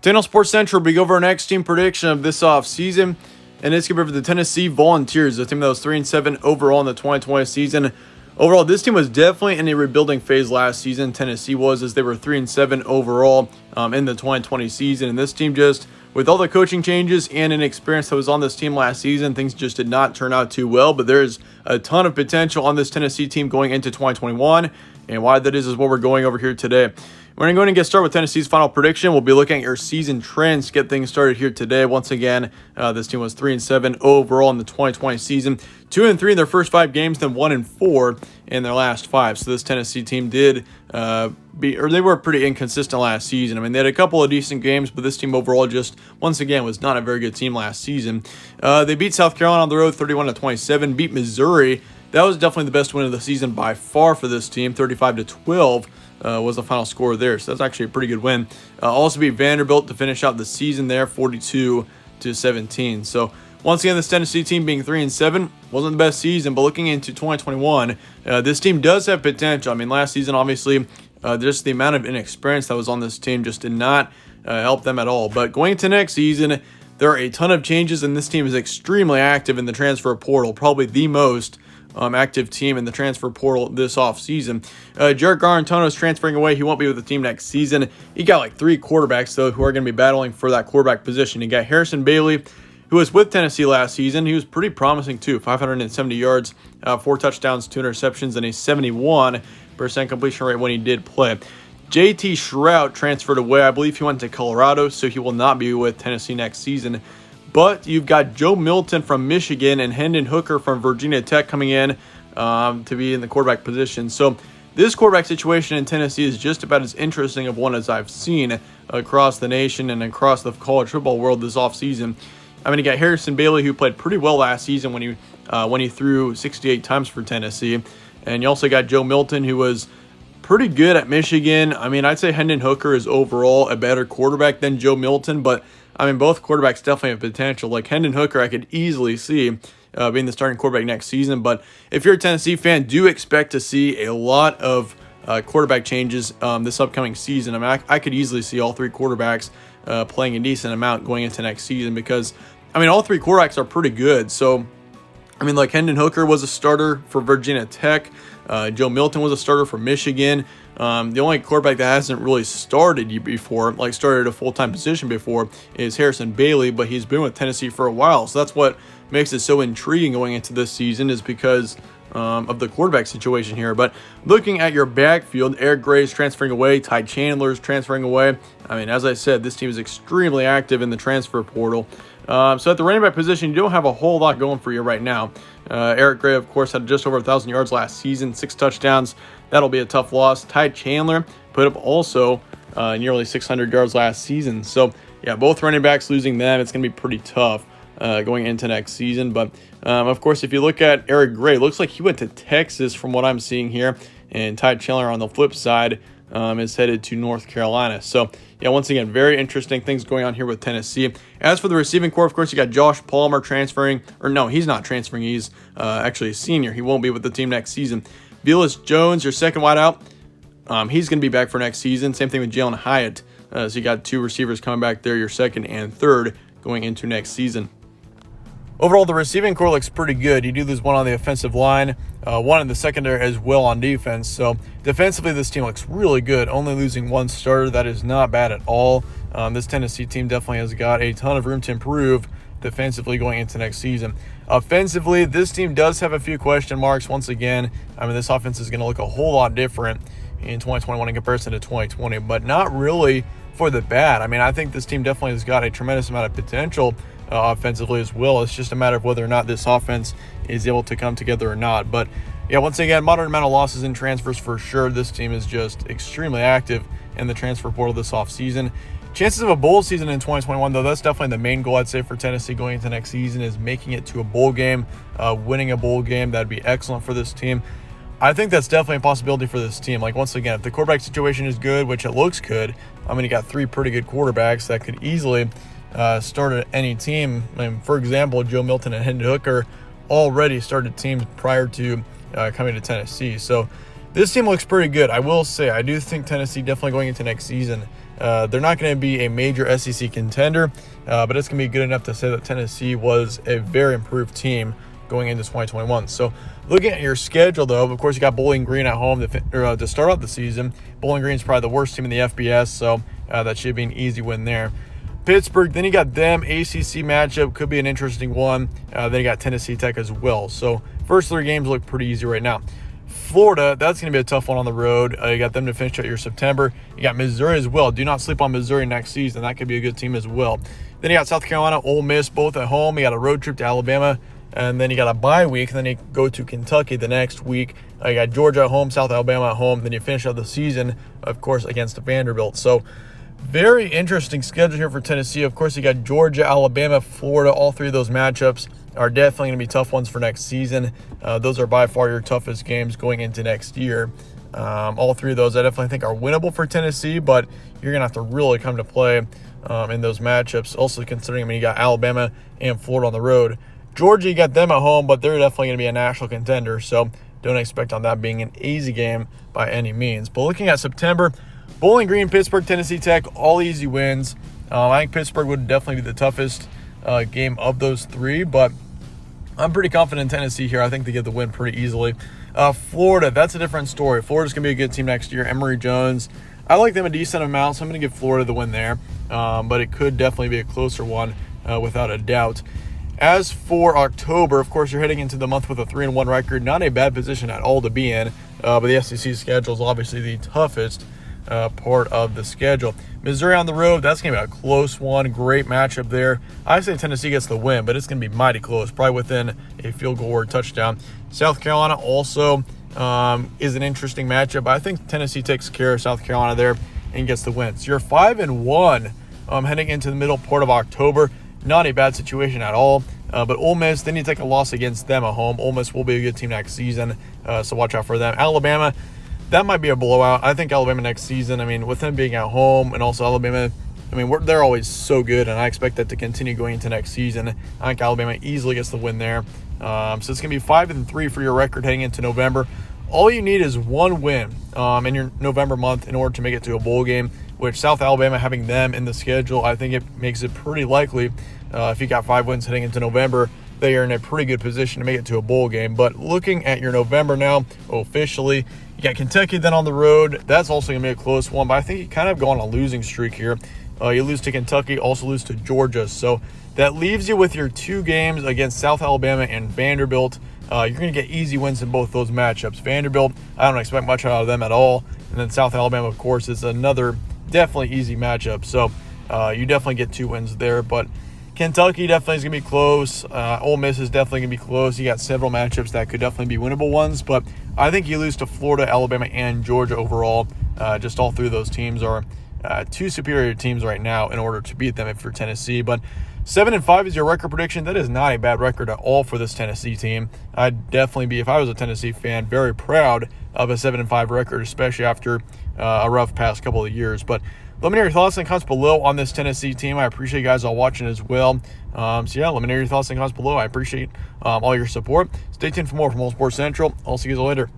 Daniel Sports Central, we go over our next team prediction of this offseason, and it's going to be for the Tennessee Volunteers, a team that was 3-7 overall in the 2020 season. Overall, this team was definitely in a rebuilding phase last season. Tennessee was, as they were 3-7 overall in the 2020 season, and this team just, with all the coaching changes and inexperience that was on this team last season, things just did not turn out too well, but there's a ton of potential on this Tennessee team going into 2021, and why that is what we're going over here today. We're going to go ahead and get started with Tennessee's final prediction. We'll be looking at your season trends to get things started here today. Once again, this team was 3-7 overall in the 2020 season, 2-3 in their first 5 games, then 1-4 in their last 5. So this Tennessee team did they were pretty inconsistent last season. I mean, they had a couple of decent games, but this team overall just, once again, was not a very good team last season. They beat South Carolina on the road 31-27, beat Missouri. That was definitely the best win of the season by far for this team, 35-12. Was the final score there, so that's actually a pretty good win. Also beat Vanderbilt to finish out the season there, 42-17. So once again, this Tennessee team being 3-7 wasn't the best season, but looking into 2021, this team does have potential. I mean, last season, obviously, just the amount of inexperience that was on this team just did not help them at all. But going into next season, there are a ton of changes, and this team is extremely active in the transfer portal, probably the most active team in the transfer portal this offseason. Jared Garantono is transferring away. He won't be with the team next season. You got like 3 quarterbacks, though, who are going to be battling for that quarterback position. You got Harrison Bailey, who was with Tennessee last season. He was pretty promising, too. 570 yards, 4 touchdowns, 2 interceptions, and a 71% completion rate when he did play. JT Shrout transferred away. I believe he went to Colorado, so he will not be with Tennessee next season. But you've got Joe Milton from Michigan and Hendon Hooker from Virginia Tech coming in to be in the quarterback position. So this quarterback situation in Tennessee is just about as interesting of one as I've seen across the nation and across the college football world this offseason. I mean, you got Harrison Bailey, who played pretty well last season when he threw 68 times for Tennessee. And you also got Joe Milton, who was pretty good at Michigan. I mean, I'd say Hendon Hooker is overall a better quarterback than Joe Milton, but I mean, both quarterbacks definitely have potential. Like Hendon Hooker, I could easily see being the starting quarterback next season. But if you're a Tennessee fan, do expect to see a lot of quarterback changes this upcoming season. I mean, I could easily see all 3 quarterbacks playing a decent amount going into next season because, I mean, all 3 quarterbacks are pretty good. So, I mean, like Hendon Hooker was a starter for Virginia Tech. Joe Milton was a starter for Michigan. The only quarterback that hasn't really started a full-time position before, is Harrison Bailey, but he's been with Tennessee for a while. So that's what makes it so intriguing going into this season, is because of the quarterback situation here. But looking at your backfield, Eric Gray's transferring away, Ty Chandler's transferring away. I mean, as I said, this team is extremely active in the transfer portal. So at the running back position, you don't have a whole lot going for you right now. Eric Gray, of course, had just over 1,000 yards last season, 6 touchdowns. That'll be a tough loss. Ty Chandler put up also nearly 600 yards last season. So, yeah, both running backs, losing them, it's going to be pretty tough going into next season. But, of course, if you look at Eric Gray, it looks like he went to Texas from what I'm seeing here. And Ty Chandler on the flip side is headed to North Carolina. So, yeah, once again, very interesting things going on here with Tennessee. As for the receiving corps, of course, you got Josh Palmer transferring. Or no, he's not transferring. He's actually a senior. He won't be with the team next season. Velus Jones, your second wideout, he's going to be back for next season. Same thing with Jalen Hyatt. So you got 2 receivers coming back there, your second and third, going into next season. Overall, the receiving core looks pretty good. You do lose one on the offensive line, one in the secondary as well on defense. So defensively, this team looks really good. Only losing 1 starter, that is not bad at all. This Tennessee team definitely has got a ton of room to improve defensively going into next season. Offensively, this team does have a few question marks. Once again, I mean, this offense is going to look a whole lot different in 2021 in comparison to 2020, but not really for the bad. I mean, I think this team definitely has got a tremendous amount of potential offensively as well. It's just a matter of whether or not this offense is able to come together or not. But yeah, once again, moderate amount of losses and transfers for sure. This team is just extremely active in the transfer portal this offseason. Chances of a bowl season in 2021, though, that's definitely the main goal, I'd say, for Tennessee going into next season, is making it to a bowl game, winning a bowl game. That'd be excellent for this team. I think that's definitely a possibility for this team. Like, once again, if the quarterback situation is good, which it looks good, I mean, you got 3 pretty good quarterbacks that could easily start at any team. I mean, for example, Joe Milton and Hendon Hooker already started teams prior to coming to Tennessee. So this team looks pretty good. I will say, I do think Tennessee definitely going into next season They're not going to be a major SEC contender, but it's going to be good enough to say that Tennessee was a very improved team going into 2021. So looking at your schedule, though, of course, you got Bowling Green at home to start out the season. Bowling Green's probably the worst team in the FBS, so that should be an easy win there. Pittsburgh, then you got them. ACC matchup could be an interesting one. Then you got Tennessee Tech as well. So first 3 games look pretty easy right now. Florida, that's going to be a tough one on the road. You got them to finish out your September. You got Missouri as well. Do not sleep on Missouri next season. That could be a good team as well. Then you got South Carolina, Ole Miss, both at home. You got a road trip to Alabama, and then you got a bye week. And then you go to Kentucky the next week. You got Georgia at home, South Alabama at home. Then you finish out the season, of course, against Vanderbilt. So very interesting schedule here for Tennessee. Of course, you got Georgia, Alabama, Florida. All 3 of those matchups are definitely going to be tough ones for next season. Those are by far your toughest games going into next year. All 3 of those I definitely think are winnable for Tennessee, but you're going to have to really come to play in those matchups. Also considering, you got Alabama and Florida on the road. Georgia, you got them at home, but they're definitely going to be a national contender, so don't expect on that being an easy game by any means. But looking at September, Bowling Green, Pittsburgh, Tennessee Tech, all easy wins. I think Pittsburgh would definitely be the toughest game of those 3, but I'm pretty confident in Tennessee here. I think they get the win pretty easily. Florida, that's a different story. Florida's going to be a good team next year. Emory Jones, I like them a decent amount, so I'm going to give Florida the win there. But it could definitely be a closer one without a doubt. As for October, of course, you're heading into the month with a 3-1 record. Not a bad position at all to be in, but the SEC schedule is obviously the toughest part of the schedule. Missouri on the road, that's going to be a close one. Great matchup there. I say Tennessee gets the win, but it's going to be mighty close, probably within a field goal or a touchdown. South Carolina also is an interesting matchup. I think Tennessee takes care of South Carolina there and gets the win. So you're 5-1 heading into the middle part of October. Not a bad situation at all. But Ole Miss, then you take a loss against them at home. Ole Miss will be a good team next season, so watch out for them. Alabama, that might be a blowout. I think Alabama next season, with them being at home and also Alabama, they're always so good, and I expect that to continue going into next season. I think Alabama easily gets the win there. So it's going to be 5-3 for your record heading into November. All you need is one win in your November month in order to make it to a bowl game, which South Alabama, having them in the schedule, I think it makes it pretty likely if you got 5 wins heading into November, they are in a pretty good position to make it to a bowl game. But looking at your November now, officially, you got Kentucky then on the road. That's also going to be a close one, but I think you kind of go on a losing streak here. You lose to Kentucky, also lose to Georgia. So that leaves you with your 2 games against South Alabama and Vanderbilt. You're going to get easy wins in both those matchups. Vanderbilt, I don't expect much out of them at all. And then South Alabama, of course, is another definitely easy matchup. So you definitely get 2 wins there. But Kentucky definitely is going to be close. Ole Miss is definitely going to be close. You got several matchups that could definitely be winnable ones. But I think you lose to Florida, Alabama, and Georgia overall. Just all 3 of those teams are 2 superior teams right now in order to beat them if you're Tennessee. But 7-5 is your record prediction. That is not a bad record at all for this Tennessee team. I'd definitely be, if I was a Tennessee fan, very proud of a 7-5 record, especially after a rough past couple of years. But let me know your thoughts and comments below on this Tennessee team. I appreciate you guys all watching as well. Let me know your thoughts and comments below. I appreciate all your support. Stay tuned for more from All Sports Central. I'll see you guys later.